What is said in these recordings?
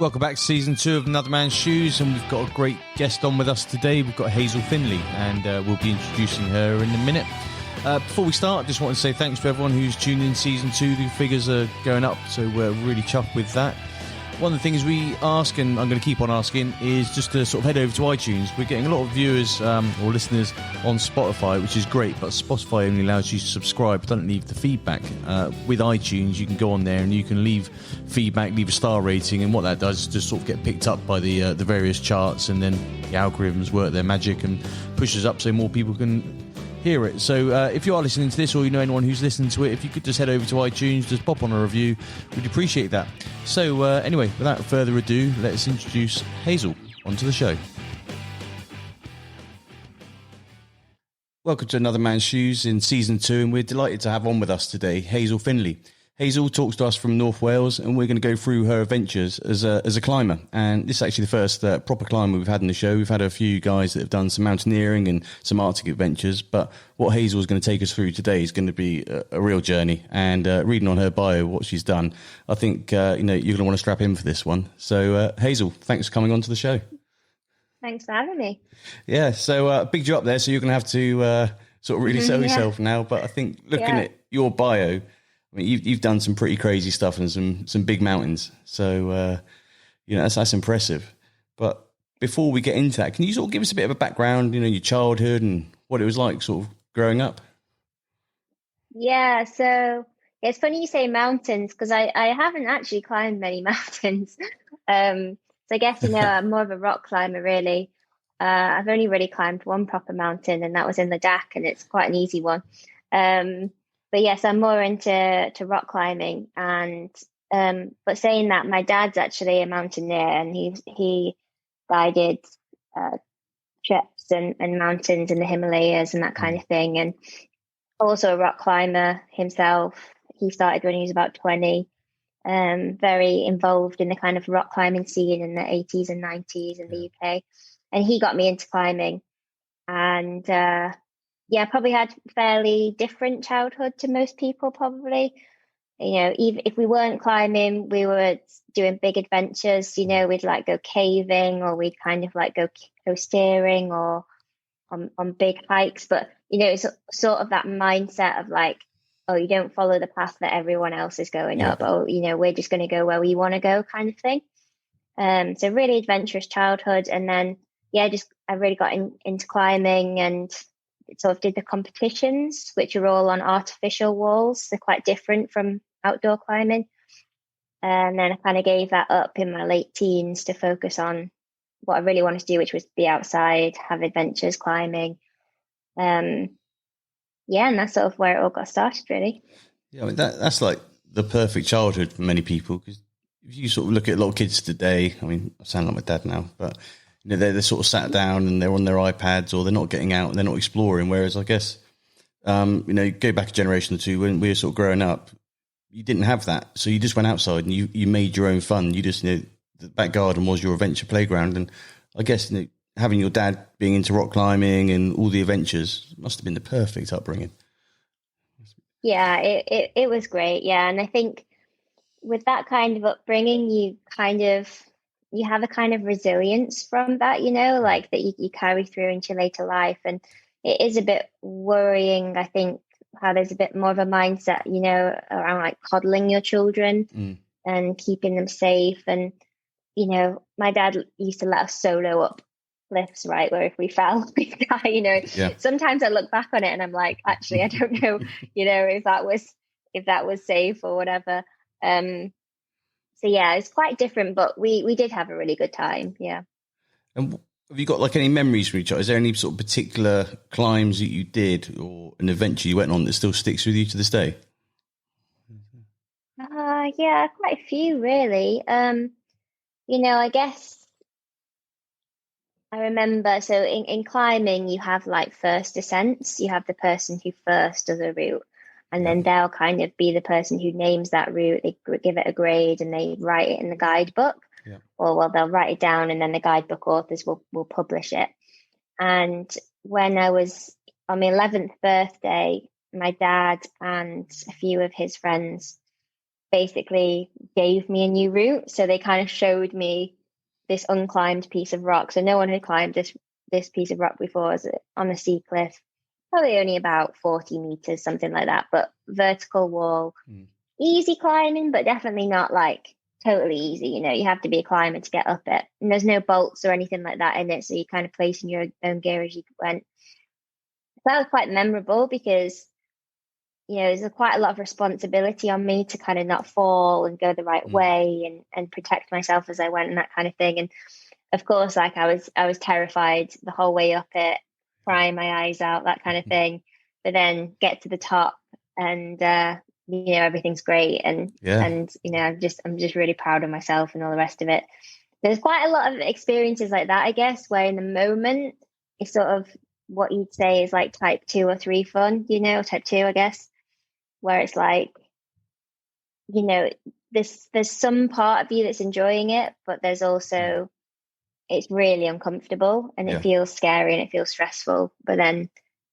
Welcome back to season 2 of Another Man's Shoes, and we've got a great guest on with us today. We've got Hazel Findlay, and we'll be introducing her in a minute. Before we start, just want to say thanks for everyone who's tuned in season 2. The figures are going up, so we're really chuffed with that. One of the things we ask, and I'm going to keep on asking, is just to sort of head over to iTunes. We're getting a lot of viewers or listeners on Spotify, which is great, but Spotify only allows you to subscribe, don't leave the feedback. With iTunes, you can go on there and you can leave feedback, leave a star rating, and what that does is just sort of get picked up by the various charts, and then the algorithms work their magic and pushes up so more people can hear it. So if you are listening to this, or you know anyone who's listening to it, if you could just head over to iTunes, just pop on a review, we'd appreciate that. So anyway, without further ado, let's introduce Hazel onto the show. Welcome to Another Man's Shoes in season 2, and we're delighted to have on with us today Hazel Findlay. Hazel talks to us from North Wales, and we're going to go through her adventures as a climber. And this is actually the first proper climber we've had in the show. We've had a few guys that have done some mountaineering and some Arctic adventures, but what Hazel is going to take us through today is going to be a real journey. And reading on her bio what she's done, I think you're going to want to strap in for this one. So Hazel, thanks for coming on to the show. Thanks for having me. Yeah, so bigged you up there, so you're going to have to sort of really sell yourself now. But I think looking at your bio, I mean, you've done some pretty crazy stuff and some big mountains. So, that's impressive. But before we get into that, can you sort of give us a bit of a background, your childhood and what it was like sort of growing up? Yeah, so it's funny you say mountains, because I haven't actually climbed many mountains. So I guess, I'm more of a rock climber, really. I've only really climbed one proper mountain, and that was in the Dak, and it's quite an easy one. But yes, I'm more into rock climbing, and but saying that, my dad's actually a mountaineer, and he guided trips and mountains in the Himalayas and that kind of thing, and also a rock climber himself. He started when he was about 20, very involved in the kind of rock climbing scene in the 80s and 90s in the UK, and he got me into climbing, and probably had fairly different childhood to most people, probably. Even if we weren't climbing, we were doing big adventures. We'd like go caving, or we'd kind of like go steering, or on big hikes. But, it's sort of that mindset of like, oh, you don't follow the path that everyone else is going up. Oh, we're just going to go where we want to go, kind of thing. So really adventurous childhood. And then, I really got into climbing, and sort of did the competitions, which are all on artificial walls. They're quite different from outdoor climbing. And then I kind of gave that up in my late teens to focus on what I really wanted to do, which was be outside, have adventures climbing. And that's sort of where it all got started, really. Yeah, I mean, that's like the perfect childhood for many people, because if you sort of look at a lot of kids today, I mean, I sound like my dad now, but they're sort of sat down and they're on their iPads, or they're not getting out and they're not exploring. Whereas I guess, go back a generation or two when we were sort of growing up, you didn't have that. So you just went outside and you made your own fun. You just, the back garden was your adventure playground. And I guess, having your dad being into rock climbing and all the adventures must have been the perfect upbringing. Yeah, it was great. Yeah. And I think with that kind of upbringing, you have a kind of resilience from that, like that you carry through into later life. And it is a bit worrying, I think, how there's a bit more of a mindset, around like coddling your children and keeping them safe. And, my dad used to let us solo up cliffs, right, where if we fell, we'd die, Sometimes I look back on it and I'm like, actually, I don't know, if that was safe or whatever. So yeah, it's quite different, but we did have a really good time. Yeah. And have you got like any memories from each other? Is there any sort of particular climbs that you did or an adventure you went on that still sticks with you to this day? Yeah, quite a few really. I guess I remember, so in climbing, you have like first ascents. You have the person who first does a route, and then they'll kind of be the person who names that route. They give it a grade and they write it in the guidebook. Yeah. Or, well, they'll write it down and then the guidebook authors will publish it. And when I was on my 11th birthday, my dad and a few of his friends basically gave me a new route. So they kind of showed me this unclimbed piece of rock. So no one had climbed this piece of rock before. It was on a sea cliff, probably only about 40 meters, something like that, but vertical wall. Easy climbing, but definitely not like totally easy. You know, you have to be a climber to get up it. And there's no bolts or anything like that in it. So you kind of placing your own gear as you went. That was quite memorable because, you know, there's quite a lot of responsibility on me to kind of not fall and go the right way and protect myself as I went and that kind of thing. And of course, like I was terrified the whole way up it, crying my eyes out, that kind of thing. But then get to the top and you know, everything's great and you know, I'm just really proud of myself and all the rest of it. There's quite a lot of experiences like that, I guess, where in the moment it's sort of what you'd say is like type 2 or 3 fun, you know, type 2, I guess, where it's like, you know, there's some part of you that's enjoying it, but there's also, it's really uncomfortable and it feels scary and it feels stressful. But then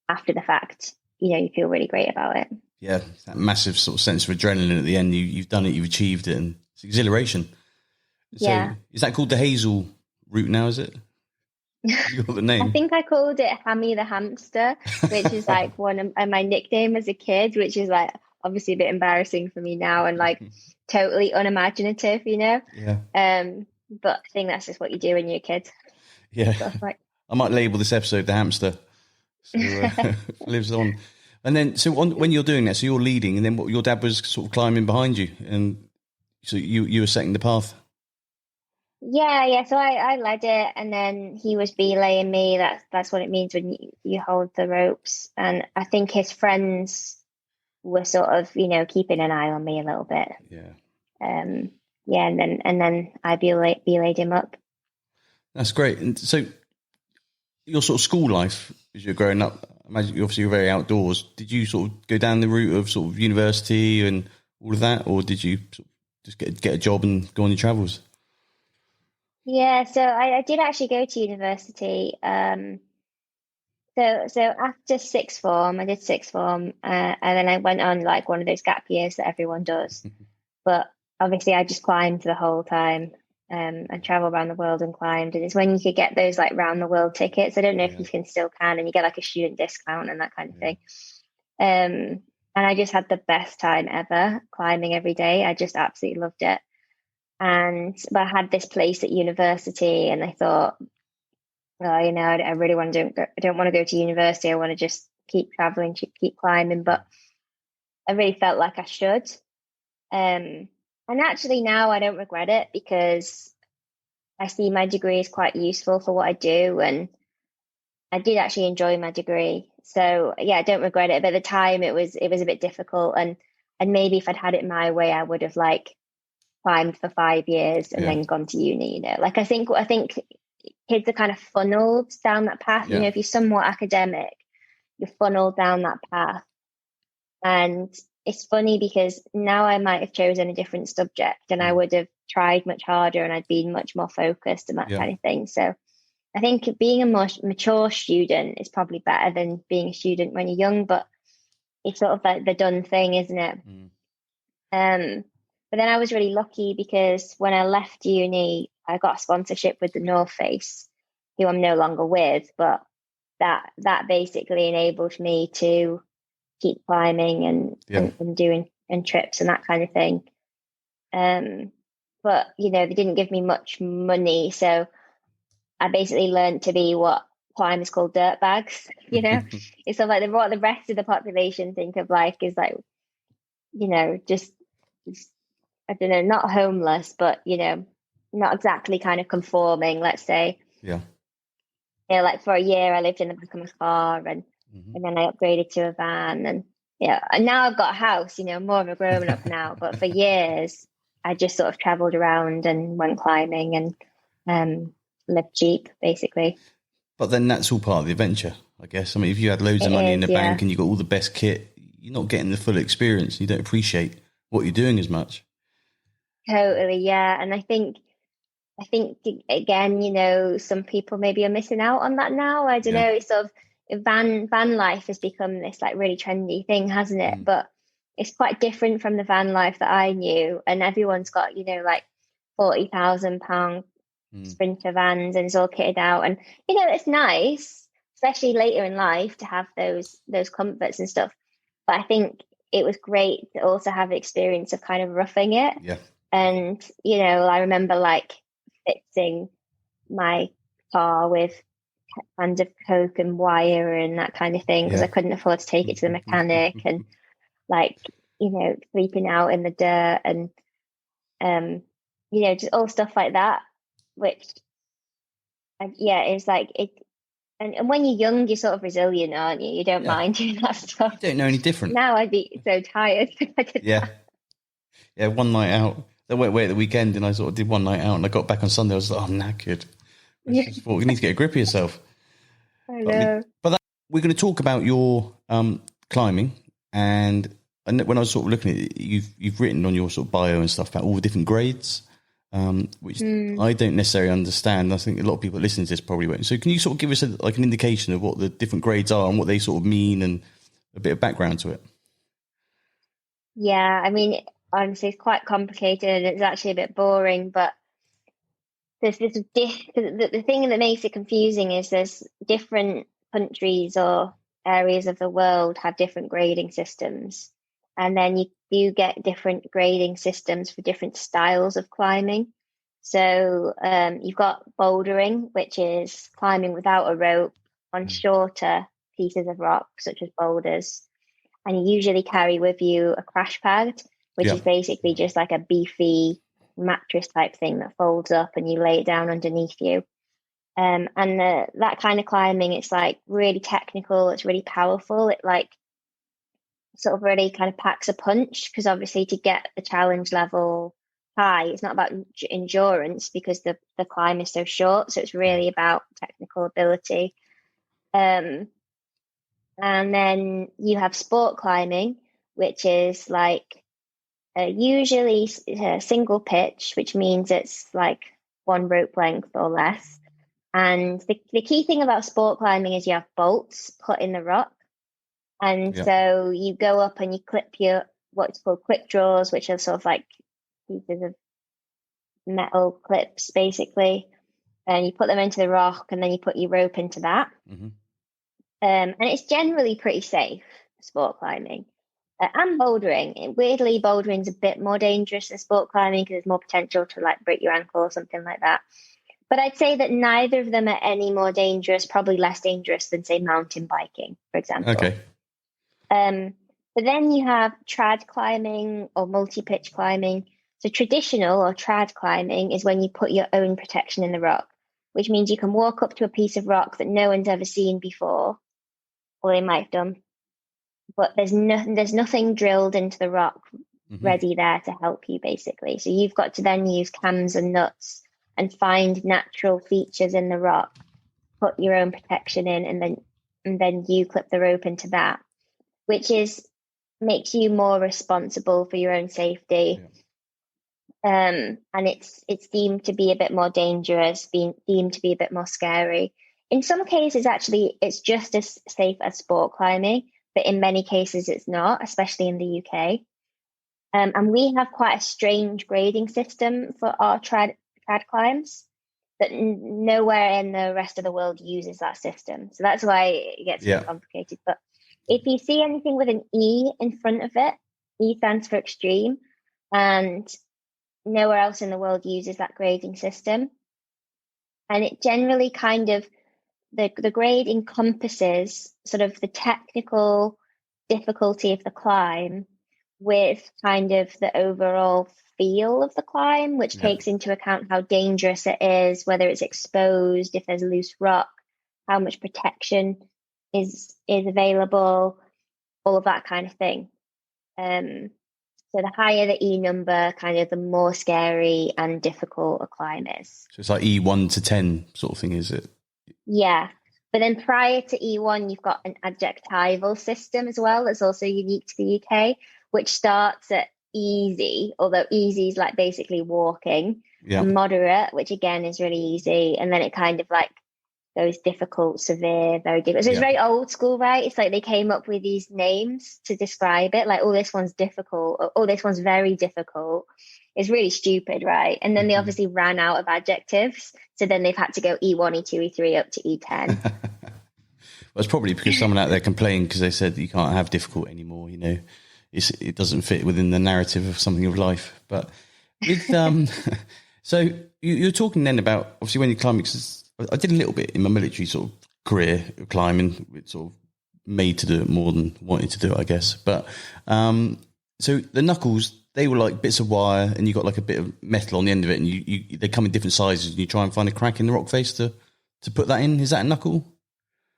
after the fact, you know, you feel really great about it. Yeah, that massive sort of sense of adrenaline at the end. You've done it, you've achieved it, and it's exhilaration. So is that called the Hazel route now, is it? You got the name? I think I called it Hammy the Hamster, which is like one of my nickname as a kid, which is like obviously a bit embarrassing for me now and like totally unimaginative, you know? Yeah. But I think that's just what you do when you're a kid. Yeah. So, like, I might label this episode the hamster. So lives on. And then, so when you're doing that, so you're leading, and then what, your dad was sort of climbing behind you, and so you were setting the path. Yeah. So I led it, and then he was belaying me. That's what it means when you hold the ropes. And I think his friends were sort of, you know, keeping an eye on me a little bit. Yeah. And then I belayed him up. That's great. And so your sort of school life as you're growing up, I imagine you obviously were very outdoors. Did you sort of go down the route of sort of university and all of that, or did you sort of just get a job and go on your travels? Yeah, so I did actually go to university. So after sixth form, I did sixth form, and then I went on like one of those gap years that everyone does. But obviously, I just climbed the whole time, and traveled around the world and climbed. And it's when you could get those like round the world tickets. I don't know if you still can, and you get like a student discount and that kind of thing. And I just had the best time ever climbing every day. I just absolutely loved it. But I had this place at university, and I thought, well, you know, I really want to I don't want to go to university. I want to just keep traveling, keep climbing. But I really felt like I should. And actually now I don't regret it because I see my degree is quite useful for what I do, and I did actually enjoy my degree. So yeah, I don't regret it. But at the time it was a bit difficult, and maybe if I'd had it my way, I would have like climbed for 5 years and then gone to uni, you know. Like I think kids are kind of funneled down that path. You know, if you're somewhat academic, you're funneled down that path. And it's funny because now I might have chosen a different subject and I would have tried much harder and I'd been much more focused and that kind of thing. So I think being a more mature student is probably better than being a student when you're young, but it's sort of like the done thing, isn't it? But then I was really lucky because when I left uni, I got a sponsorship with the North Face, who I'm no longer with, but that basically enabled me to keep climbing and doing trips and that kind of thing. But you know, they didn't give me much money, so I basically learned to be what climbers call dirt bags. You know, it's sort of like what the rest of the population think of like is like, you know, just I don't know, not homeless, but you know, not exactly kind of conforming, let's say. Yeah. You know, like for a year I lived in the back of my car and then I upgraded to a van and and now I've got a house, you know, more of a grown up now. But for years I just sort of traveled around and went climbing and lived cheap basically. But then that's all part of the adventure, I guess. I mean, if you had loads of money in the bank and you got all the best kit, you're not getting the full experience. You don't appreciate what you're doing as much. Totally, yeah. And I think again, you know, some people maybe are missing out on that now. I don't know. It's sort of van life has become this like really trendy thing, hasn't it? But it's quite different from the van life that I knew. And everyone's got, like £40,000 Sprinter vans and it's all kitted out. And, it's nice, especially later in life, to have those comforts and stuff. But I think it was great to also have the experience of kind of roughing it. Yeah. And, I remember like fixing my car with cans of Coke and wire and that kind of thing, because I couldn't afford to take it to the mechanic, and like, sleeping out in the dirt and, just all stuff like that, which, it's like it. And when you're young, you're sort of resilient, aren't you? You don't mind doing that stuff. You don't know any different. Now I'd be so tired if I did that. Yeah, one night out. I went away at the weekend and I sort of did one night out, and I got back on Sunday. I was like, I'm knackered. I just thought, you need to get a grip of yourself. I know. We're going to talk about your climbing. And when I was sort of looking at it, you've written on your sort of bio and stuff about all the different grades, which I don't necessarily understand. I think a lot of people that listen to this probably won't. So can you sort of give us an indication of what the different grades are and what they sort of mean, and a bit of background to it? Yeah, I mean, honestly, it's quite complicated and it's actually a bit boring, but there's the thing that makes it confusing is there's different countries or areas of the world have different grading systems, and then you do get different grading systems for different styles of climbing. So you've got bouldering, which is climbing without a rope on shorter pieces of rock, such as boulders, and you usually carry with you a crash pad, which is basically just like a beefy mattress type thing that folds up and you lay it down underneath you. And that kind of climbing, it's like really technical, it's really powerful. It like sort of really kind of packs a punch, because obviously to get the challenge level high, it's not about endurance because the climb is so short. So it's really about technical ability. And then you have sport climbing, which is like usually single pitch, which means it's like one rope length or less. And the key thing about sport climbing is you have bolts put in the rock. And so you go up and you clip your what's called quick draws, which are sort of like pieces of metal clips, basically. And you put them into the rock, and then you put your rope into that. And it's generally pretty safe, sport climbing. And bouldering. Weirdly, bouldering is a bit more dangerous than sport climbing because there's more potential to like break your ankle or something like that. But I'd say that neither of them are any more dangerous, probably less dangerous than, say, mountain biking, for example. Okay. But then you have trad climbing or multi-pitch climbing. So traditional or trad climbing is when you put your own protection in the rock, which means you can walk up to a piece of rock that no one's ever seen before, or they might have done, but there's nothing drilled into the rock ready there to help you, basically. So you've got to then use cams and nuts and find natural features in the rock, put your own protection in, and then you clip the rope into that, which makes you more responsible for your own safety. And it's deemed to be a bit more dangerous, being deemed to be a bit more scary. In some cases, actually, it's just as safe as sport climbing, but in many cases it's not, especially in the UK. And we have quite a strange grading system for our trad climbs that nowhere in the rest of the world uses that system. So that's why it gets more complicated. But if you see anything with an E in front of it, E stands for extreme, and nowhere else in the world uses that grading system. And it generally kind of, the grade encompasses sort of the technical difficulty of the climb with kind of the overall feel of the climb, which takes into account how dangerous it is, whether it's exposed, if there's loose rock, how much protection is available, all of that kind of thing. So the higher the E number, kind of the more scary and difficult a climb is. So it's like E1 to 10 sort of thing, is it? Yeah. But then prior to E1, you've got an adjectival system as well. That's also unique to the UK, which starts at easy, although easy is like basically walking. Moderate, which again is really easy. And then it kind of like those difficult, severe, very difficult. So it's very old school, right? It's like they came up with these names to describe it, like, oh, this one's difficult, or oh, this one's very difficult. It's really stupid, right? And then they obviously ran out of adjectives, so then they've had to go E1, E2, E3 up to E10. Well, it's probably because someone out there complained because they said that you can't have difficult anymore. It doesn't fit within the narrative of something of life. But with so you're talking then about, obviously, when you're climbing. Cause I did a little bit in my military sort of career of climbing. It's sort of made to do it more than wanted to do it, I guess. But so the knuckles, they were like bits of wire, and you got like a bit of metal on the end of it, and they come in different sizes, and you try and find a crack in the rock face to put that in. Is that a knuckle?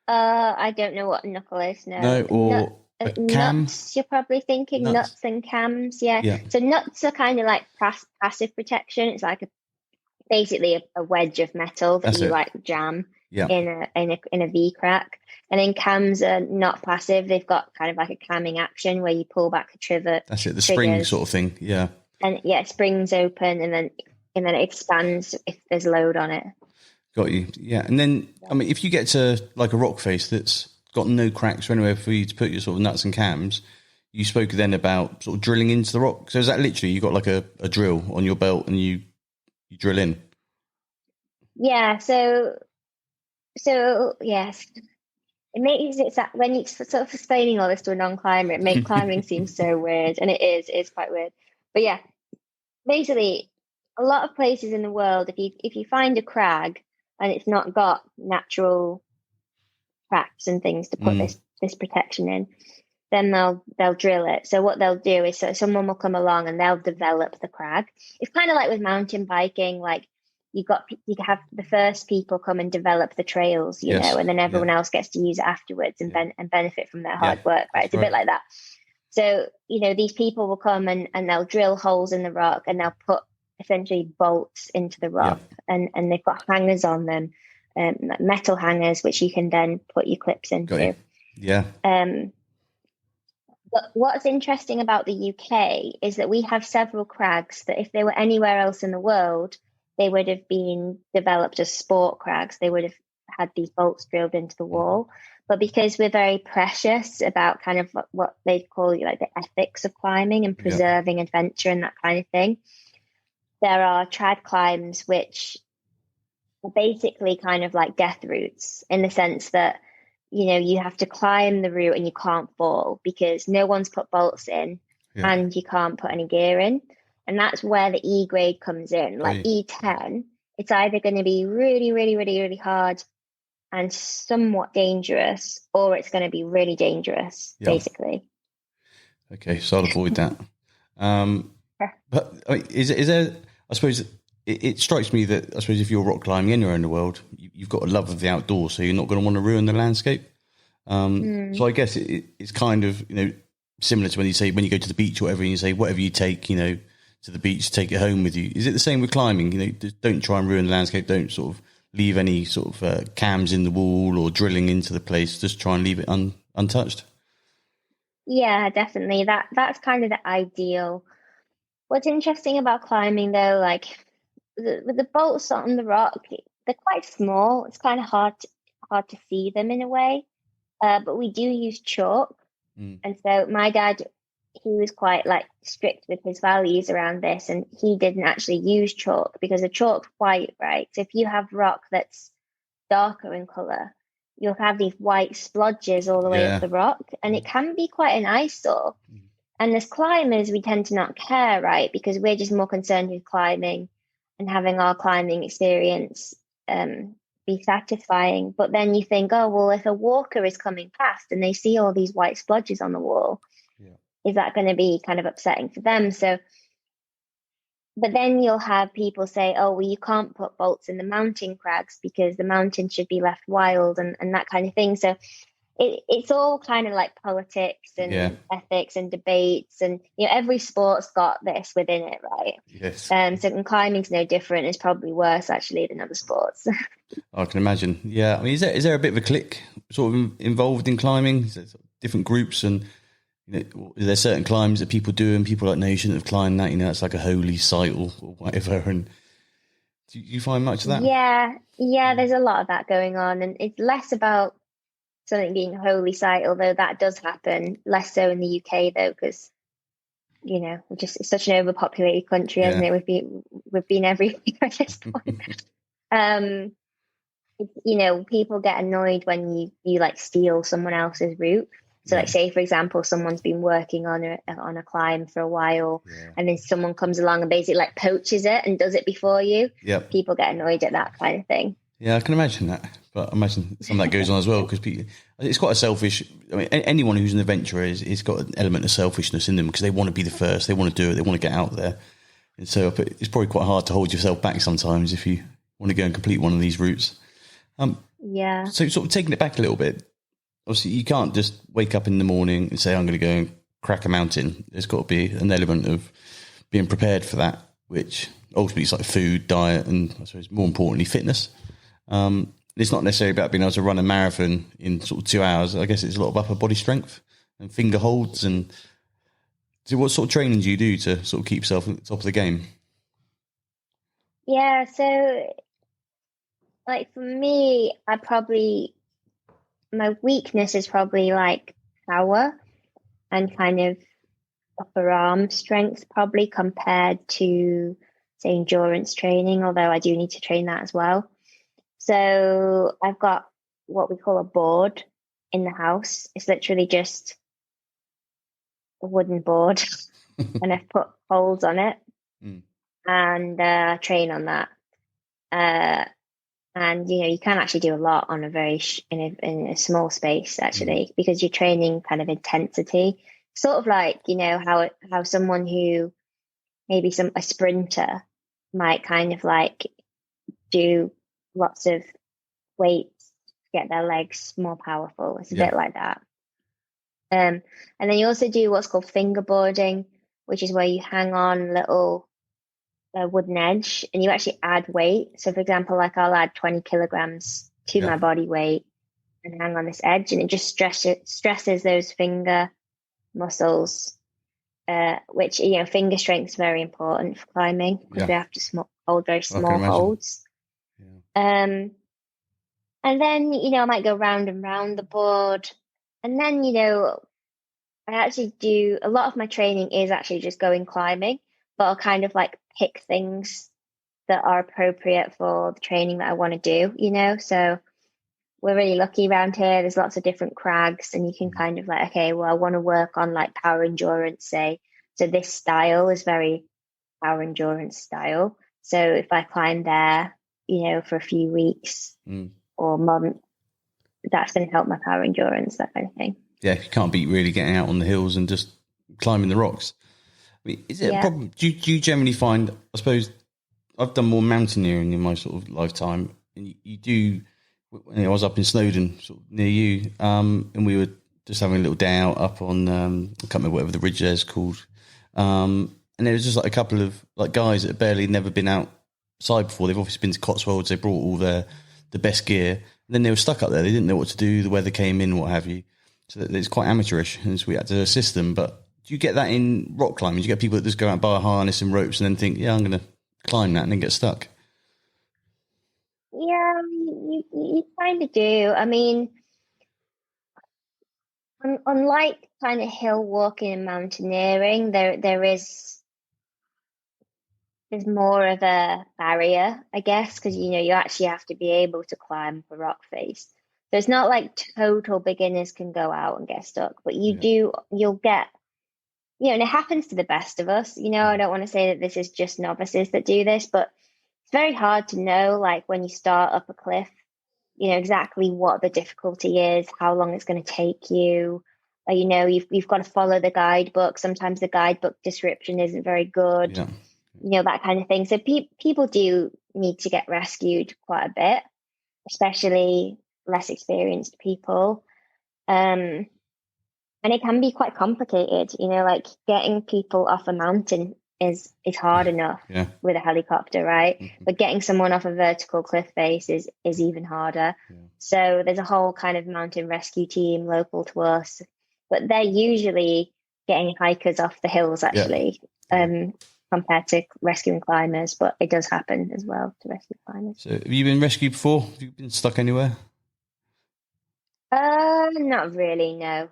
I don't know what a knuckle is. No, or a cam. Nuts, you're probably thinking nuts and cams. Yeah. So nuts are kind of like passive protection. It's like basically a wedge of metal that you like jam in a V crack. And then cams are not passive. They've got kind of like a camming action where you pull back a trivet. That's it, the spring sort of thing. Yeah. And it springs open and then it expands if there's load on it. Got you. Yeah. And then, I mean, if you get to like a rock face that's got no cracks or anywhere for you to put your sort of nuts and cams, you spoke then about sort of drilling into the rock. So is that literally, you got like a drill on your belt and you drill in? Yeah. So yes. It makes it that when you're sort of explaining all this to a non-climber, it makes climbing seem so weird, and it's quite weird. But yeah, basically, a lot of places in the world, if you find a crag and it's not got natural cracks and things to put this protection in, then they'll drill it. So what they'll do is, so someone will come along and they'll develop the crag. It's kind of like with mountain biking, like you have the first people come and develop the trails, you know, and then everyone else gets to use it afterwards and benefit from their hard work, right? It's a bit like that. So, these people will come and they'll drill holes in the rock and they'll put essentially bolts into the rock and they've got hangers on them, like metal hangers, which you can then put your clips into. Yeah. But what's interesting about the UK is that we have several crags that if they were anywhere else in the world, they would have been developed as sport crags. They would have had these bolts drilled into the wall. But because we're very precious about kind of what they call like the ethics of climbing and preserving adventure and that kind of thing, there are trad climbs which are basically kind of like death routes in the sense that, you have to climb the route and you can't fall because no one's put bolts in and you can't put any gear in. And that's where the E grade comes in. Like E10, it's either going to be really, really, really, really hard and somewhat dangerous, or it's going to be really dangerous, basically. Okay, so I'll avoid that. But I mean, is there, I suppose, it strikes me that, I suppose, if you're rock climbing anywhere in the world, you've got a love of the outdoors, so you're not going to want to ruin the landscape. So I guess it's kind of, similar to when you go to the beach or whatever, and you say, whatever you take, to the beach, take it home with you. Is it the same with climbing? Don't try and ruin the landscape. Don't sort of leave any sort of cams in the wall or drilling into the place. Just try and leave it untouched. Yeah, definitely. That's kind of the ideal. What's interesting about climbing, though, like with the bolts on the rock, they're quite small. It's kind of hard to see them in a way. But we do use chalk, and so my dad, he was quite like strict with his values around this, and he didn't actually use chalk because the chalk's white, right? So if you have rock that's darker in color, you'll have these white splodges all the way up the rock, and it can be quite an eyesore. And as climbers, we tend to not care, right? Because we're just more concerned with climbing and having our climbing experience be satisfying. But then you think, oh, well, if a walker is coming past and they see all these white splodges on the wall, is that going to be kind of upsetting for them? So, but then you'll have people say, oh, well, you can't put bolts in the mountain crags because the mountain should be left wild and that kind of thing. So it's all kind of like politics and ethics and debates, and every sport's got this within it, right? Yes. So climbing's no different. It's probably worse actually than other sports. I can imagine. Yeah. I mean, is there a bit of a clique sort of involved in climbing? Is there different groups, and is there certain climbs that people do and people like, no, you shouldn't have climbed that, it's like a holy site or whatever, and Do you find much of that? Yeah, there's a lot of that going on, and it's less about something being a holy site, although that does happen. Less so in the UK though, because it's such an overpopulated country, hasn't it? We've been everywhere at this point. People get annoyed when you like steal someone else's route. So like, say for example, someone's been working on a climb for a while, and then someone comes along and basically like poaches it and does it before you. Yep. People get annoyed at that kind of thing. Yeah, I can imagine that. But I imagine some of that goes on as well, because it's quite a selfish. I mean, anyone who's an adventurer is got an element of selfishness in them, because they want to be the first, they want to do it, they want to get out there, and so it's probably quite hard to hold yourself back sometimes if you want to go and complete one of these routes. So sort of taking it back a little bit, obviously you can't just wake up in the morning and say, I'm going to go and crack a mountain. There's got to be an element of being prepared for that, which ultimately is like food, diet, and I suppose more importantly, fitness. It's not necessarily about being able to run a marathon in sort of 2 hours. I guess it's a lot of upper body strength and finger holds. And so what sort of training do you do to sort of keep yourself at the top of the game? Yeah, so like for me, my weakness is probably like power and kind of upper arm strength, probably, compared to say endurance training, although I do need to train that as well. So I've got what we call a board in the house. It's literally just a wooden board and I've put holes on it and train on that. And you can actually do a lot on a very in a small space, actually, because you're training kind of intensity, sort of like how someone who maybe a sprinter might kind of like do lots of weights to get their legs more powerful. It's a bit like that. And then you also do what's called fingerboarding, which is where you hang on little wooden edge and you actually add weight. So for example, like I'll add 20 kilograms to my body weight and hang on this edge, and it just stresses those finger muscles, which finger strength is very important for climbing, because they have to hold very small holds. And then I might go round and round the board, and then I actually do a lot of my training is actually just going climbing, but I'll kind of like pick things that are appropriate for the training that I want to do, so we're really lucky around here. There's lots of different crags, and you can kind of like, okay, well, I want to work on like power endurance, say. So this style is very power endurance style. So if I climb there, for a few weeks or months, that's going to help my power endurance, that kind of thing. Yeah, you can't beat really getting out on the hills and just climbing the rocks. I mean, is it a problem? Do you generally find, I suppose, I've done more mountaineering in my sort of lifetime, and you do, I was up in Snowdon, sort of near you, and we were just having a little day out up on, I can't remember whatever the ridge there is called, and there was just like a couple of like guys that had barely never been outside before. They've obviously been to Cotswolds, they brought all the best gear, and then they were stuck up there. They didn't know what to do, the weather came in, what have you, so it's quite amateurish, and so we had to assist them. But do you get that in rock climbing? Do you get people that just go out and buy a harness and ropes and then think, I'm going to climb that, and then get stuck? Yeah, you kind of do. I mean, unlike kind of hill walking and mountaineering, there's more of a barrier, I guess, because you actually have to be able to climb up a rock face. So it's not like total beginners can go out and get stuck, but you'll get, and it happens to the best of us. I don't want to say that this is just novices that do this, but it's very hard to know, like when you start up a cliff, exactly what the difficulty is, how long it's going to take you. You've got to follow the guidebook. Sometimes the guidebook description isn't very good, that kind of thing. So people do need to get rescued quite a bit, especially less experienced people. And it can be quite complicated, like getting people off a mountain is hard enough with a helicopter, right? Mm-hmm. But getting someone off a vertical cliff face is even harder. Yeah. So there's a whole kind of mountain rescue team local to us, but they're usually getting hikers off the hills, actually. compared to rescuing climbers, but it does happen as well to rescue climbers. So have you been rescued before? Have you been stuck anywhere? Not really, no.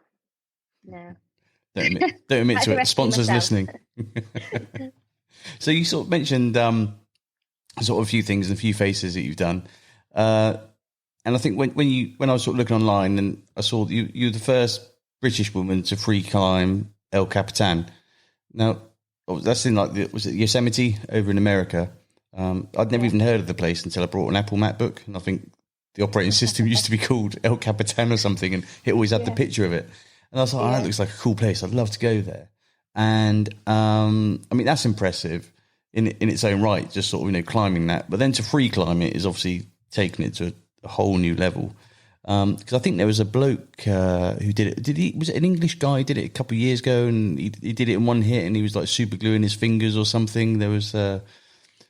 Don't admit I to can it. rescue Sponsors myself. listening. So you sort of mentioned sort of a few things and a few faces that you've done. And I think when I was sort of looking online and I saw that you were the first British woman to free climb El Capitan. Now, that's in was it Yosemite over in America? I'd never even heard of the place until I brought an Apple MacBook, and I think the operating system used to be called El Capitan or something, and it always had the picture of it. And I was like, oh, that looks like a cool place. I'd love to go there. And I mean, that's impressive in its own right, just sort of, climbing that. But then to free climb it is obviously taking it to a whole new level. Because I think there was a bloke who did it. Was it an English guy who did it a couple of years ago, and he did it in one hit, and he was like super gluing his fingers or something. There was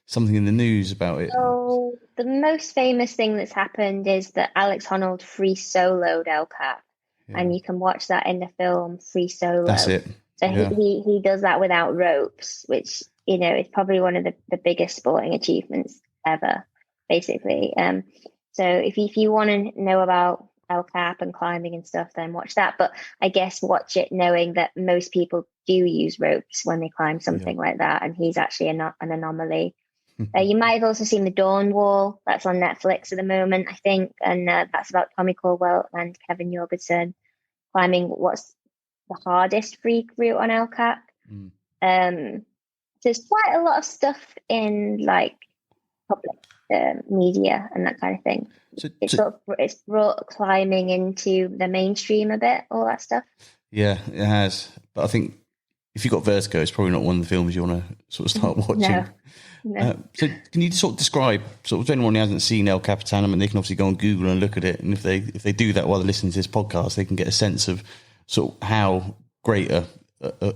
something in the news about it. So the most famous thing that's happened is that Alex Honnold free soloed El Cap, and you can watch that in the film Free Solo. That's it. So he does that without ropes, which is probably one of the biggest sporting achievements ever, basically. So if you want to know about El Cap and climbing and stuff, then watch that. But I guess watch it knowing that most people do use ropes when they climb something like that, and he's actually an anomaly. You might have also seen The Dawn Wall. That's on Netflix at the moment, I think, and that's about Tommy Caldwell and Kevin Jorgensen climbing what's the hardest free route on El Cap. There's quite a lot of stuff in like public media and that kind of thing. It's brought climbing into the mainstream a bit, all that stuff. Yeah, it has. But I think if you've got vertigo, it's probably not one of the films you want to sort of start watching. No. So can you sort of describe, sort of to anyone who hasn't seen El Capitan, I mean, they can obviously go on Google and look at it, and if they do that while they're listening to this podcast, they can get a sense of sort of how great a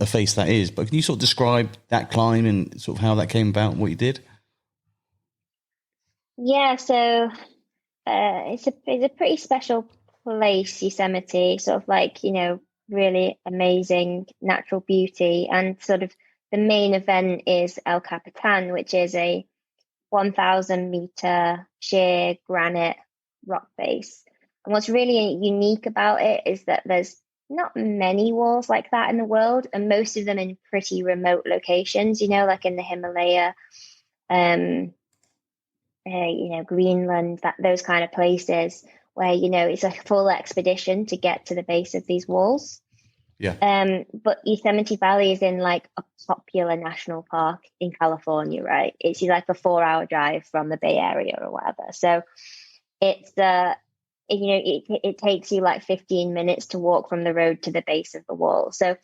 face that is. But can you sort of describe that climb and sort of how that came about and what you did? Yeah, so it's a pretty special place, Yosemite, sort of like, really amazing natural beauty. And sort of the main event is El Capitan, which is a 1,000 meter sheer granite rock face. And what's really unique about it is that there's not many walls like that in the world, and most of them in pretty remote locations, like in the Himalaya, Greenland, those kind of places where, it's a full expedition to get to the base of these walls. Yeah. But Yosemite Valley is in like a popular national park in California, right? It's like a 4-hour drive from the Bay Area or whatever. So it's it takes you like 15 minutes to walk from the road to the base of the wall. So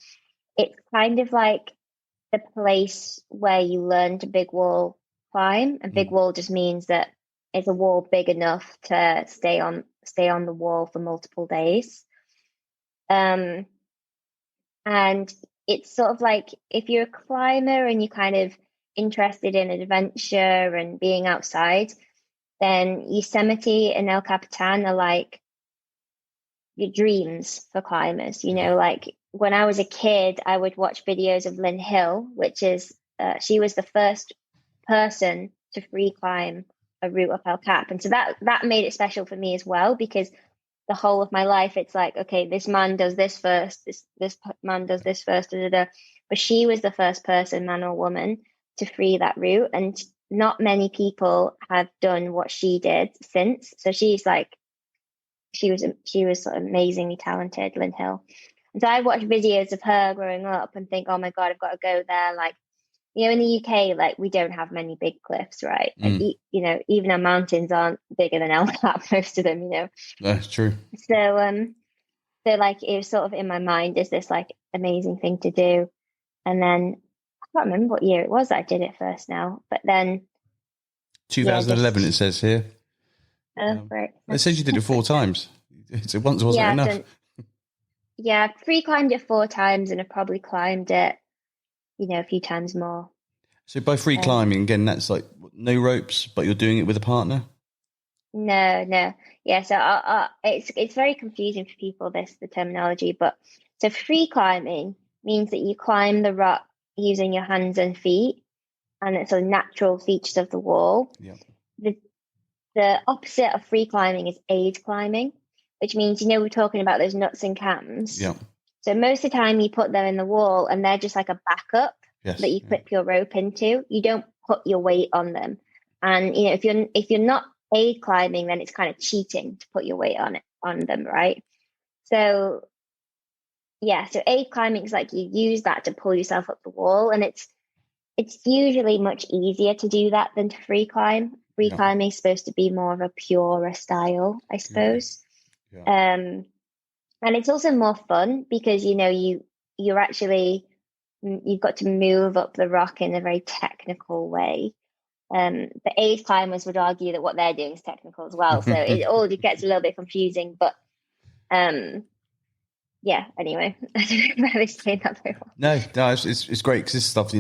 it's kind of like the place where you learn to big wall climb. And big wall just means that it's a wall big enough to stay on the wall for multiple days. And it's sort of like if you're a climber and you're kind of interested in adventure and being outside, then Yosemite and El Capitan are like your dreams for climbers. Like when I was a kid, I would watch videos of Lynn Hill, which is she was the first person to free climb a route up El Cap, and so that made it special for me as well, because the whole of my life it's like, okay, this man does this first, this man does this first, but she was the first person, man or woman, to free that route, and not many people have done what she did since. So she was sort of amazingly talented, Lynn Hill. And so I watched videos of her growing up and think, oh my god, I've got to go there. Like, in the UK, like we don't have many big cliffs, right? And even our mountains aren't bigger than El Cap, most of them, That's true. So like it was sort of in my mind, is this like amazing thing to do? And then I can't remember what year it was that I did it first now, but then 2011 it says here. Right. It says you did it 4 times. So once wasn't enough. I've free climbed it 4 times, and I've probably climbed it a few times more. So by free climbing, again, that's like no ropes, but you're doing it with a partner? No. Yeah, so it's very confusing for people, the terminology. But so free climbing means that you climb the rock using your hands and feet. and it's sort of natural features of the wall. Yeah. The opposite of free climbing is aid climbing, which means, we're talking about those nuts and cams. Yeah. So most of the time you put them in the wall and they're just like a backup that you clip your rope into. You don't put your weight on them. And, if you're not aid climbing, then it's kind of cheating to put your weight on them, right? So, so aid climbing is like you use that to pull yourself up the wall, and it's usually much easier to do that than to free climb. Free climbing is supposed to be more of a purer style, I suppose. And it's also more fun because, you're actually, you've got to move up the rock in a very technical way. The aid climbers would argue that what they're doing is technical as well. So it all gets a little bit confusing, but anyway, I don't know if I explained that very well. No, it's great because this stuff,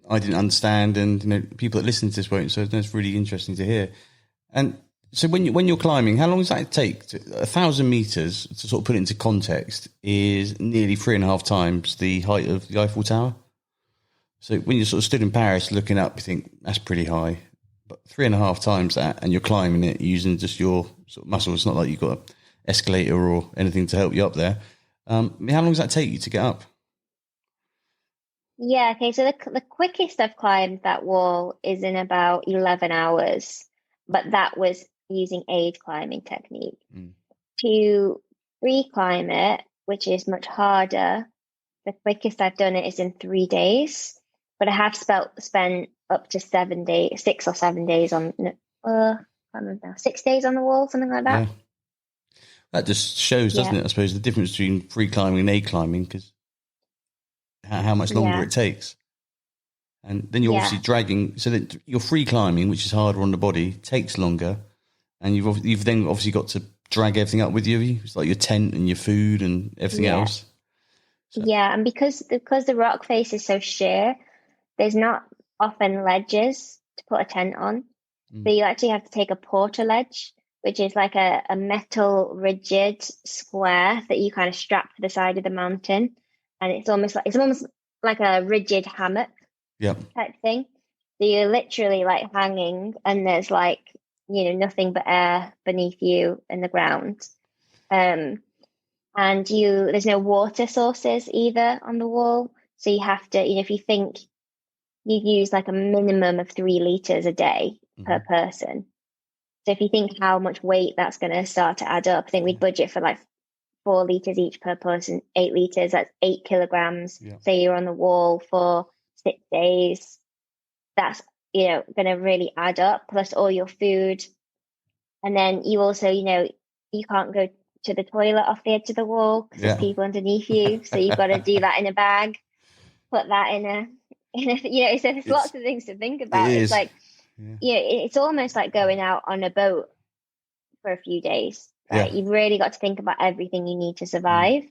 I didn't understand, and people that listen to this won't. So that's really interesting to hear. And so when you're climbing, how long does that take? 1,000 meters, to sort of put it into context, is nearly 3.5 times the height of the Eiffel Tower. So when you're sort of stood in Paris looking up, you think that's pretty high, but 3.5 times that, and you're climbing it using just your sort of muscles. It's not like you've got an escalator or anything to help you up there. How long does that take you to get up? Yeah, okay, so the quickest I've climbed that wall is in about 11 hours, but that was using aid climbing technique. To free climb it, which is much harder, the quickest I've done it is in 3 days, but I have spent up to 6 or 7 days on, I don't know, 6 days on the wall, something like that. Yeah. That just shows, doesn't it, I suppose, the difference between free climbing and aid climbing, because how much longer it takes. And then you're obviously dragging, so that your free climbing, which is harder on the body, takes longer, and you've then obviously got to drag everything up with you. It's like your tent and your food and everything else. So. Yeah, and because the rock face is so sheer, there's not often ledges to put a tent on. So you actually have to take a porter ledge, which is like a metal rigid square that you kind of strap to the side of the mountain. And it's almost like a rigid hammock type thing. So you're literally like hanging, and there's like, nothing but air beneath you in the ground. And there's no water sources either on the wall. So you have to, if you think you use like a minimum of 3 liters a day per person. So if you think how much weight that's going to start to add up, I think we'd budget for like 4 liters each per person, 8 liters, that's 8 kilograms. Say you're on the wall for 6 days, that's, going to really add up, plus all your food. And then you also, you can't go to the toilet off the edge of the wall because there's people underneath you. So you've got to do that in a bag, put that in a so there's lots of things to think about. It's like, it's almost like going out on a boat for a few days. Right? You've really got to think about everything you need to survive,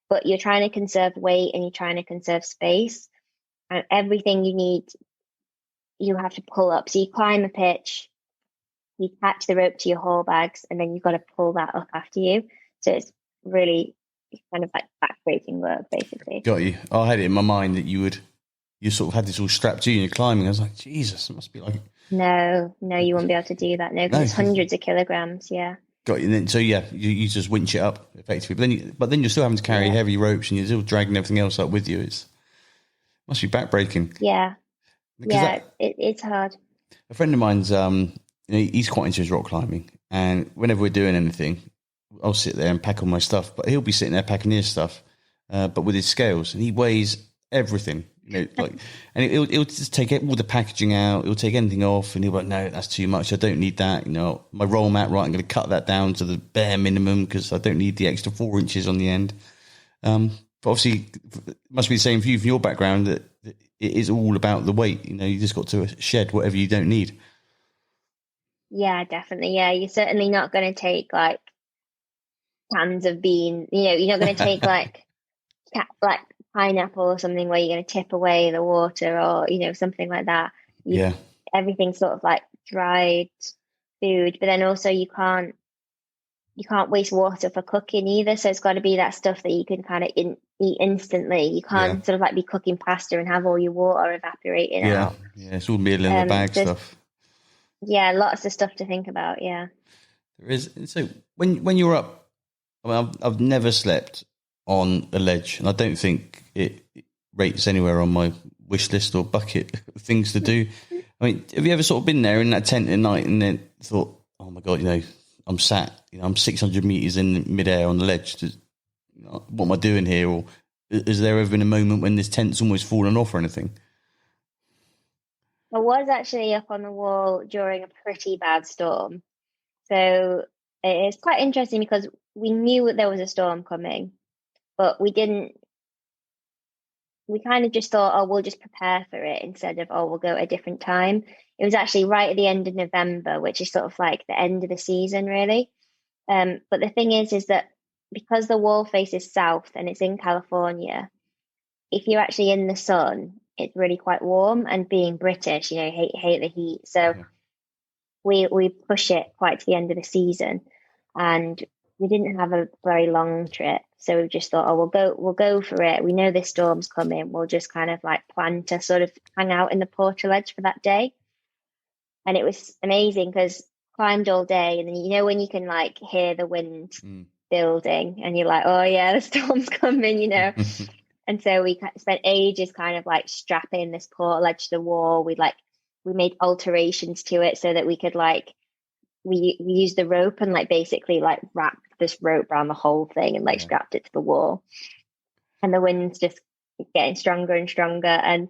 but you're trying to conserve weight and you're trying to conserve space, and everything you need, you have to pull up. So you climb a pitch, you attach the rope to your haul bags, and then you've got to pull that up after you. So it's kind of like backbreaking work, basically. Got you. I had it in my mind that you sort of had this all strapped to you and you're climbing. I was like, Jesus, it must be like... No, you won't be able to do that. No, because it's hundreds of kilograms, Got you. And then, so you just winch it up effectively, but then you're still having to carry heavy ropes, and you're still dragging everything else up with you. It must be backbreaking. Yeah, it's hard. A friend of mine's, he's quite into his rock climbing, and whenever we're doing anything, I'll sit there and pack all my stuff, but he'll be sitting there packing his stuff, but with his scales, and he weighs everything. And he'll just take all the packaging out. He'll take anything off, and he'll be like, "No, that's too much. I don't need that. My roll mat, right? I'm going to cut that down to the bare minimum because I don't need the extra 4 inches on the end." But obviously, it must be the same for you from your background, that it is all about the weight. You just got to shed whatever you don't need. Yeah, definitely. Yeah, you're certainly not going to take like cans of beans. You're not going to take like pineapple or something where you're going to tip away the water, or something like that. Everything's sort of like dried food, but then also you can't you can't waste water for cooking either. So it's got to be that stuff that you can kind of eat instantly. You can't sort of like be cooking pasta and have all your water evaporating out. Yeah, it's all meal in the bag stuff. Yeah, lots of stuff to think about. Yeah, there is. So when you're up, I mean, I've never slept on a ledge, and I don't think it rates anywhere on my wish list or bucket things to do. I mean, have you ever sort of been there in that tent at night and then thought, oh my God, I'm sat, I'm 600 meters in midair on the ledge. What am I doing here? Or is there ever been a moment when this tent's almost fallen off or anything? I was actually up on the wall during a pretty bad storm. So it's quite interesting because we knew that there was a storm coming, but we kind of just thought, oh, we'll just prepare for it instead of, oh, we'll go at a different time. It was actually right at the end of November, which is sort of like the end of the season, really. But the thing is that because the wall faces south and it's in California, if you're actually in the sun, it's really quite warm. And being British, hate the heat. So we push it quite to the end of the season, and we didn't have a very long trip. So we just thought, oh, we'll go for it. We know this storm's coming. We'll just kind of like plan to sort of hang out in the portaledge for that day. And it was amazing because climbed all day, and then when you can like hear the wind building, and you're like, oh yeah, the storm's coming, And so we spent ages kind of like strapping this portaledge to the wall. We made alterations to it so that we could we used the rope and basically wrapped this rope around the whole thing and strapped it to the wall. And the wind's just getting stronger and stronger. And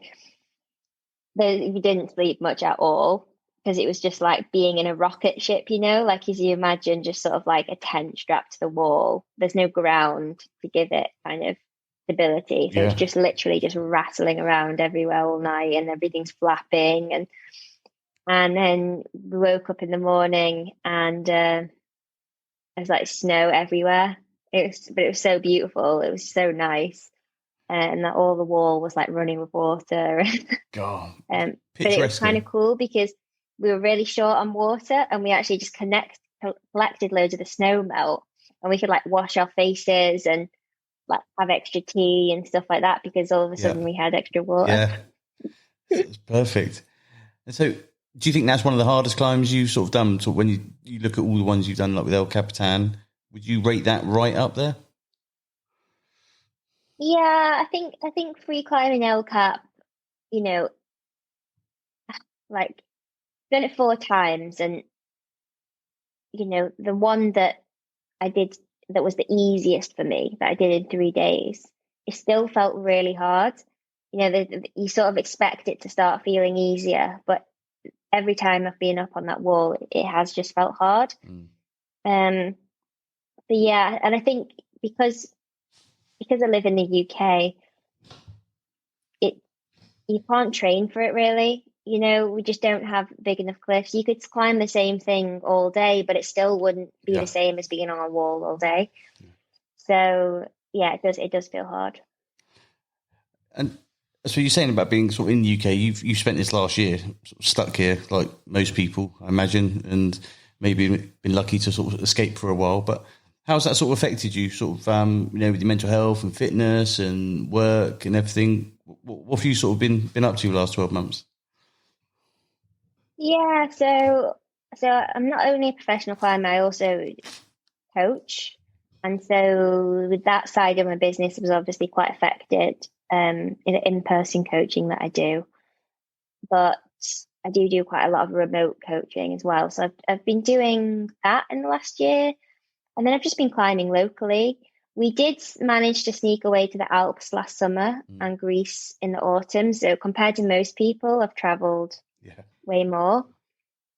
we didn't sleep much at all because it was just like being in a rocket ship, as you imagine, just sort of like a tent strapped to the wall. There's no ground to give it kind of stability. So it's just literally just rattling around everywhere all night, and everything's flapping. And then we woke up in the morning, and there's like snow everywhere. But it was so beautiful. It was so nice, and that all the wall was like running with water. God, but it was kind of cool because we were really short on water, and we actually just collected loads of the snow melt, and we could wash our faces and have extra tea and stuff like that because all of a sudden we had extra water. Yeah, it's perfect. And so, do you think that's one of the hardest climbs you've sort of done? So when you look at all the ones you've done, like with El Capitan, would you rate that right up there? Yeah, I think free climbing El Cap, done it 4 times, and the one that I did that was the easiest for me, that I did in 3 days, it still felt really hard. You sort of expect it to start feeling easier, but every time I've been up on that wall, it has just felt hard. But yeah, and I think because I live in the UK, you can't train for it really. We just don't have big enough cliffs. You could climb the same thing all day, but it still wouldn't be the same as being on a wall all day. So yeah, it does feel hard. And so you're saying about being sort of in the UK, you've spent this last year sort of stuck here, like most people, I imagine, and maybe been lucky to sort of escape for a while. But how's that sort of affected you, sort of, with your mental health and fitness and work and everything? What have you sort of been up to the last 12 months? Yeah, so I'm not only a professional climber, I also coach. And so with that side of my business, it was obviously quite affected in the in-person coaching that I do. But I do quite a lot of remote coaching as well. So I've been doing that in the last year. And then I've just been climbing locally. We did manage to sneak away to the Alps last summer and Greece in the autumn. So compared to most people, I've traveled way more.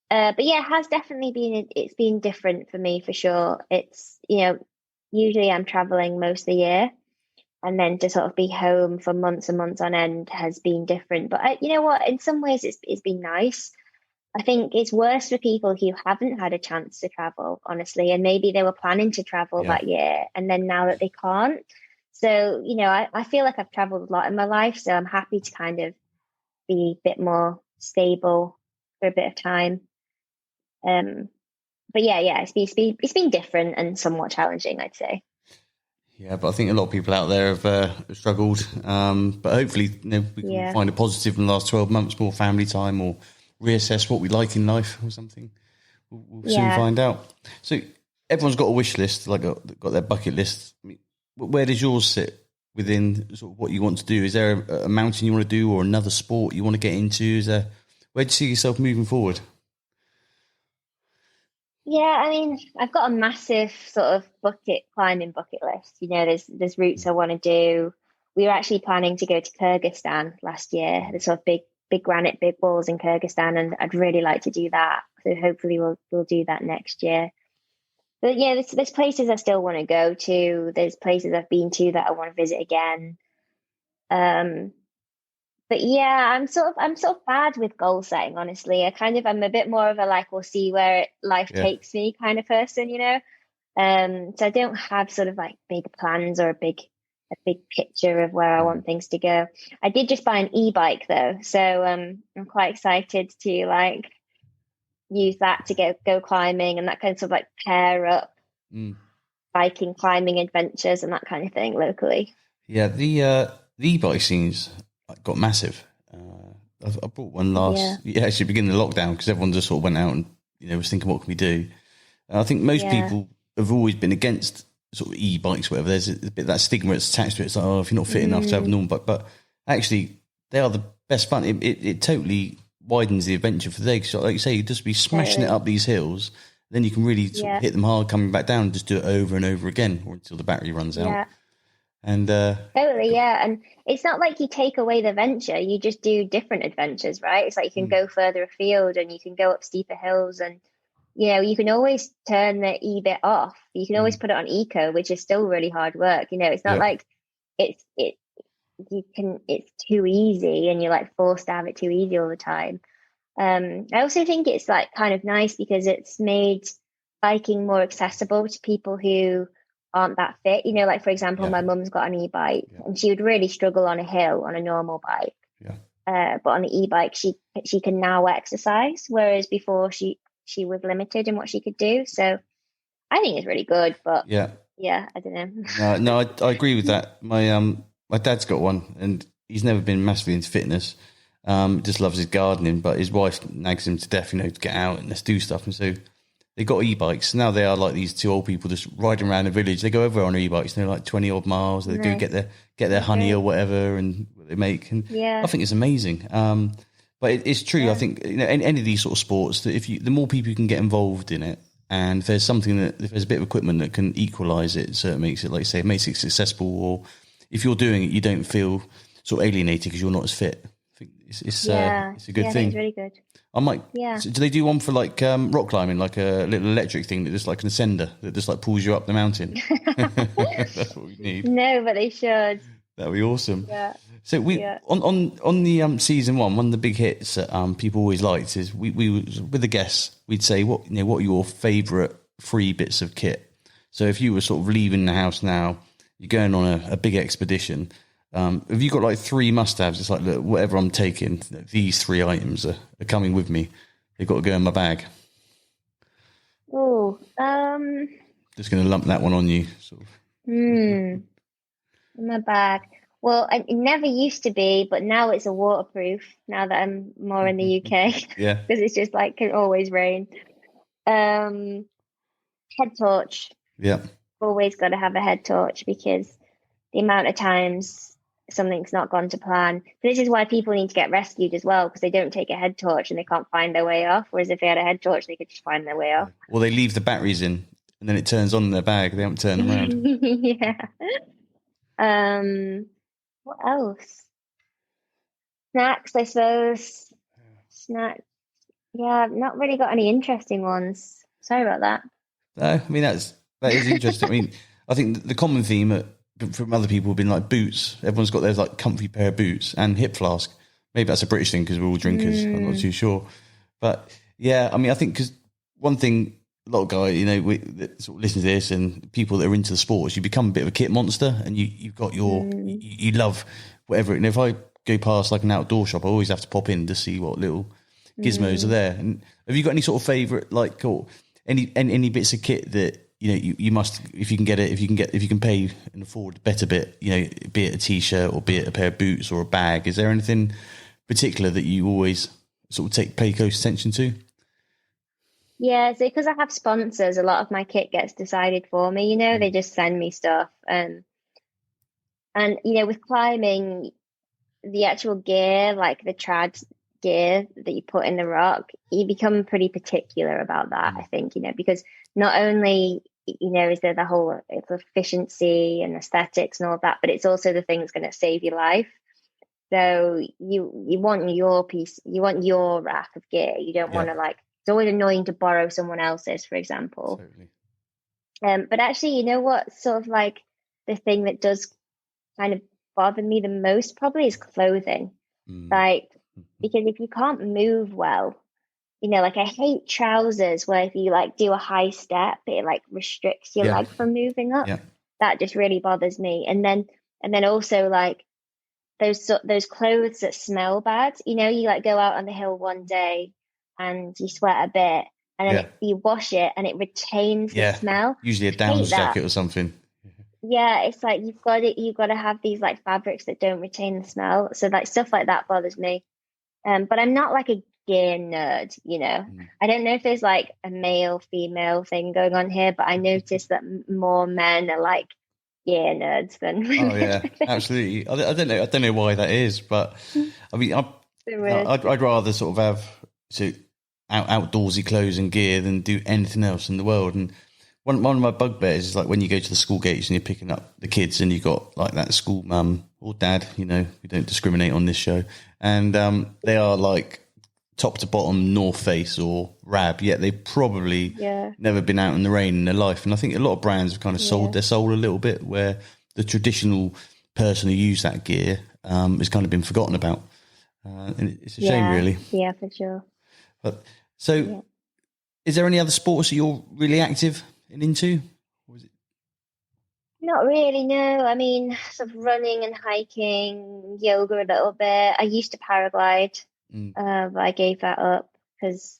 But yeah, it has definitely it's been different for me for sure. It's, usually I'm traveling most of the year, and then to sort of be home for months and months on end has been different. But you know what? In some ways it's been nice. I think it's worse for people who haven't had a chance to travel, honestly, and maybe they were planning to travel that year, and then now that they can't. So, I feel like I've traveled a lot in my life, so I'm happy to kind of be a bit more stable for a bit of time. But but yeah, it's been different and somewhat challenging, I'd say. Yeah, but I think a lot of people out there have struggled. But hopefully, we can find a positive in the last 12 months, more family time, or reassess what we like in life or something. We'll soon find out. So everyone's got a wish list, like got their bucket list. I mean, where does yours sit within sort of what you want to do? Is there a mountain you want to do, or another sport you want to get into? Where do you see yourself moving forward? Yeah, I mean, I've got a massive sort of climbing bucket list. There's routes I want to do. We were actually planning to go to Kyrgyzstan last year. The sort of big granite, big walls in Kyrgyzstan, and I'd really like to do that. So hopefully we'll do that next year. But yeah, there's places I still want to go to. There's places I've been to that I want to visit again. But yeah, I'm sort of bad with goal setting, honestly. I'm a bit more of a we'll see where life takes me kind of person, So I don't have sort of big plans or a big picture of where I want things to go. I did just buy an e-bike though, so I'm quite excited to use that to go climbing and that kind of pair up biking, climbing adventures and that kind of thing locally. Yeah, the e-bike scene's got massive. I bought one actually beginning of lockdown, because everyone just sort of went out and was thinking, what can we do? And I think most people have always been against sort of e-bikes, whatever. There's a bit of that stigma that's attached to it. It's like, if you're not fit enough to have a normal bike, but actually they are the best fun. It totally widens the adventure for the day. Because like you say, you just be smashing it up these hills, then you can really sort of hit them hard coming back down and just do it over and over again, or until the battery runs out. And totally, yeah. And it's not like you take away the venture, you just do different adventures, right? It's like you can go further afield and you can go up steeper hills, and you can always turn the e-bit off. You can always put it on eco, which is still really hard work. It's not like it's too easy and you're forced to have it too easy all the time. I also think it's kind of nice because it's made biking more accessible to people who aren't that fit. For example, my mum's got an e-bike and she would really struggle on a hill on a normal bike. But on the e-bike, she can now exercise, whereas before she was limited in what she could do. So I think it's really good, but I don't know. No, I agree with that. My dad's got one, and he's never been massively into fitness. Just loves his gardening, but his wife nags him to death, to get out and let's do stuff. And so they got e-bikes. Now they are like these two old people just riding around the village. They go everywhere on e-bikes. And they're 20 odd miles. They go get their honey or whatever, and what they make. And I think it's amazing. But it's true. Yeah. I think any of these sort of sports, that the more people you can get involved in it, and if there's a bit of equipment that can equalise it, so it makes it, like you say, it makes it successful. Or if you're doing it, you don't feel sort of alienated because you're not as fit. I think it's a good thing. It's really good. I might. Yeah. So do they do one for rock climbing, like a little electric thing that just like an ascender that just pulls you up the mountain? That's what we need. No, but they should. That'd be awesome. Yeah. So on the season one of the big hits that people always liked is we with the guests, we'd say what are your favourite 3 bits of kit. So if you were sort of leaving the house now, you're going on a big expedition. Have you got 3 must-haves? It's look, whatever I'm taking, these 3 items are coming with me. They've got to go in my bag. Oh, just going to lump that one on you. Sort of. In my bag. Well, it never used to be, but now it's a waterproof. Now that I'm more in the UK, yeah, because it's just can always rain. Head torch. Yeah, always got to have a head torch because the amount of times something's not gone to plan. This is why people need to get rescued as well, because they don't take a head torch and they can't find their way off. Whereas if they had a head torch, they could just find their way off. Or they leave the batteries in and then it turns on in their bag. They haven't turned around. Yeah. What else? Snacks, I suppose. Snacks. Yeah, I've not really got any interesting ones. Sorry about that. No, I mean, that is interesting. I mean, I think the common theme from other people have been boots. Everyone's got their comfy pair of boots and hip flask. Maybe that's a British thing because we're all drinkers. I'm not too sure. But yeah, I mean, I think because one thing, a lot of guys, that sort of listen to this and people that are into the sports, you become a bit of a kit monster and you've got you love whatever. And if I go past an outdoor shop, I always have to pop in to see what little gizmos are there. And have you got any sort of favourite, or any bits of kit that you must, if you can pay and afford a better bit, be it a t-shirt or be it a pair of boots or a bag. Is there anything particular that you always sort of pay close attention to? Yeah, so because I have sponsors, a lot of my kit gets decided for me. They just send me stuff, and with climbing, the actual gear, like the trad gear that you put in the rock, you become pretty particular about that. I think because not only is there the whole efficiency and aesthetics and all of that, but it's also the thing that's going to save your life. So you want your piece, you want your rack of gear. You don't want to it's always annoying to borrow someone else's, for example. Totally. But actually, what sort of like the thing that does kind of bother me the most probably is clothing. Like, because if you can't move well, like I hate trousers where if you like do a high step, it like restricts your leg from moving up. That just really bothers me. And then also like those clothes that smell bad, you like go out on the hill one day and you sweat a bit, and then you wash it and it retains the smell. Usually a down jacket or something. Yeah, it's like you've got to have these like fabrics that don't retain the smell. So like stuff like that bothers me. But I'm not like a gear nerd, I don't know if there's like a male female thing going on here, but I noticed that more men are like gear nerds than women. Oh yeah, absolutely. I don't know why that is, but I mean, I'd rather sort of have outdoorsy clothes and gear than do anything else in the world. And one of my bugbears is like when you go to the school gates and you're picking up the kids and you got like that school mum or dad, we don't discriminate on this show, and they are like top to bottom North Face or Rab, yet they've probably never been out in the rain in their life. And I think a lot of brands have kind of sold their soul a little bit, where the traditional person who used that gear has kind of been forgotten about. And it's a shame, really. Yeah, for sure. But is there any other sports that you're really active and into? Or is it... Not really, no. I mean, sort of running and hiking, yoga a little bit. I used to paraglide. But I gave that up because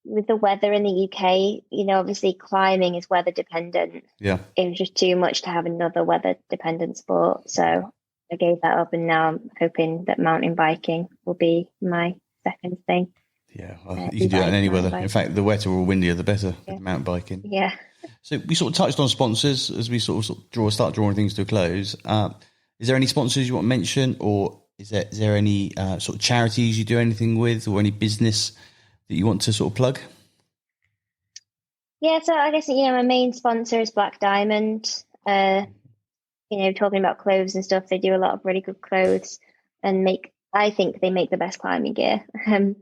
with the weather in the UK, obviously climbing is weather dependent. Yeah. It was just too much to have another weather dependent sport. So I gave that up, and now I'm hoping that mountain biking will be my second thing. Yeah, well, you can do that in any weather. In fact, the wetter or windier, the better with mountain biking. Yeah. So we sort of touched on sponsors as we sort of start drawing things to a close. Is there any sponsors you want to mention, or is there any sort of charities you do anything with, or any business that you want to sort of plug? Yeah, so I guess, my main sponsor is Black Diamond. Talking about clothes and stuff, they do a lot of really good clothes and I think they make the best climbing gear. So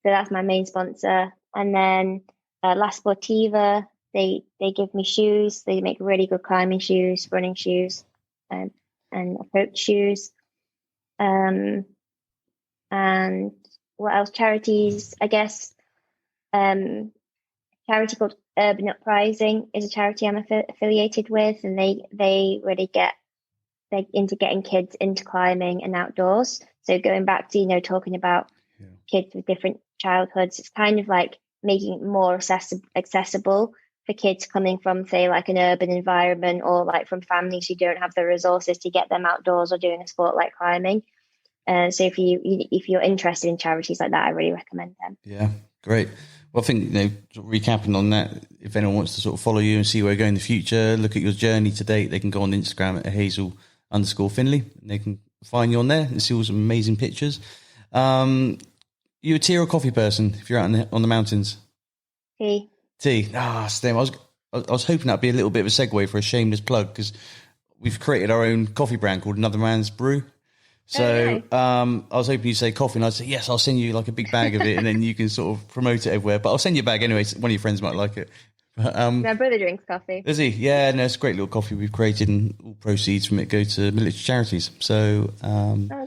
that's my main sponsor. And then La Sportiva, they give me shoes. They make really good climbing shoes, running shoes, and approach shoes. And what else? Charities, I guess. Charity called Urban Uprising is a charity I'm affiliated with, and they really they're into getting kids into climbing and outdoors. So going back to talking about kids with different childhoods, it's kind of like making it more accessible for kids coming from, say, like an urban environment, or like from families who don't have the resources to get them outdoors or doing a sport like climbing. So if you're interested in charities like that, I really recommend them. Yeah, great. Well, I think, sort of recapping on that, if anyone wants to sort of follow you and see where you're going in the future, look at your journey to date, they can go on Instagram at Hazel_Findlay, and they can find you on there and see all some amazing pictures. You a tea or coffee person if you're out on the mountains? Tea. Stem. I was hoping that'd be a little bit of a segue for a shameless plug, because we've created our own coffee brand called Another Man's Brew. So I was hoping you'd say coffee, and I'd say, yes, I'll send you like a big bag of it, and then you can sort of promote it everywhere. But I'll send you a bag anyway. So one of your friends might like it. But, my brother drinks coffee. Does he? Yeah, no, it's a great little coffee we've created, and all proceeds from it go to military charities. So,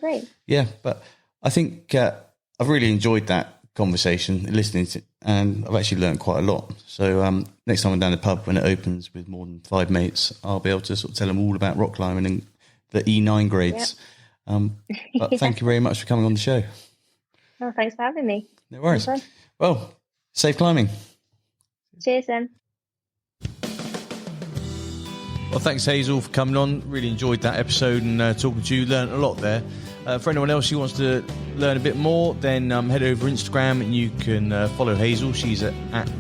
great. Yeah, but I think I've really enjoyed that conversation, listening to it, and I've actually learned quite a lot. So next time I'm down the pub when it opens with more than 5 mates, I'll be able to sort of tell them all about rock climbing and the E9 grades. Yep. But thank you very much for coming on the show. Oh, thanks for having me. No worries. Well, safe climbing. Cheers, then. Well, thanks, Hazel, for coming on. Really enjoyed that episode and talking to you. Learned a lot there. For anyone else who wants to learn a bit more, then head over Instagram and you can follow Hazel. She's at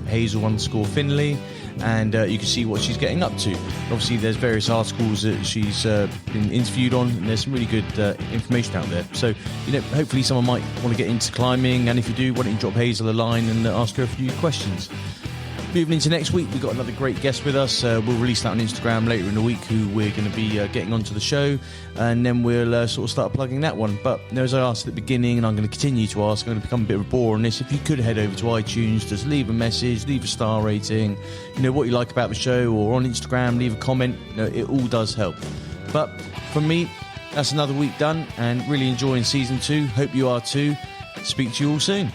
Hazel_Findlay, and you can see what she's getting up to. Obviously, there's various articles that she's been interviewed on, and there's some really good information out there. So, hopefully someone might want to get into climbing, and if you do, why don't you drop Hazel a line and ask her a few questions. Moving into next week, we've got another great guest with us. We'll release that on Instagram later in the week, who we're going to be getting onto the show, and then we'll sort of start plugging that one. But as I asked at the beginning, and I'm going to continue to ask, I'm going to become a bit of a bore on this. If you could head over to iTunes, just leave a message, leave a star rating, what you like about the show, or on Instagram, leave a comment. It all does help. But from me, that's another week done, and really enjoying season 2. Hope you are too. Speak to you all soon.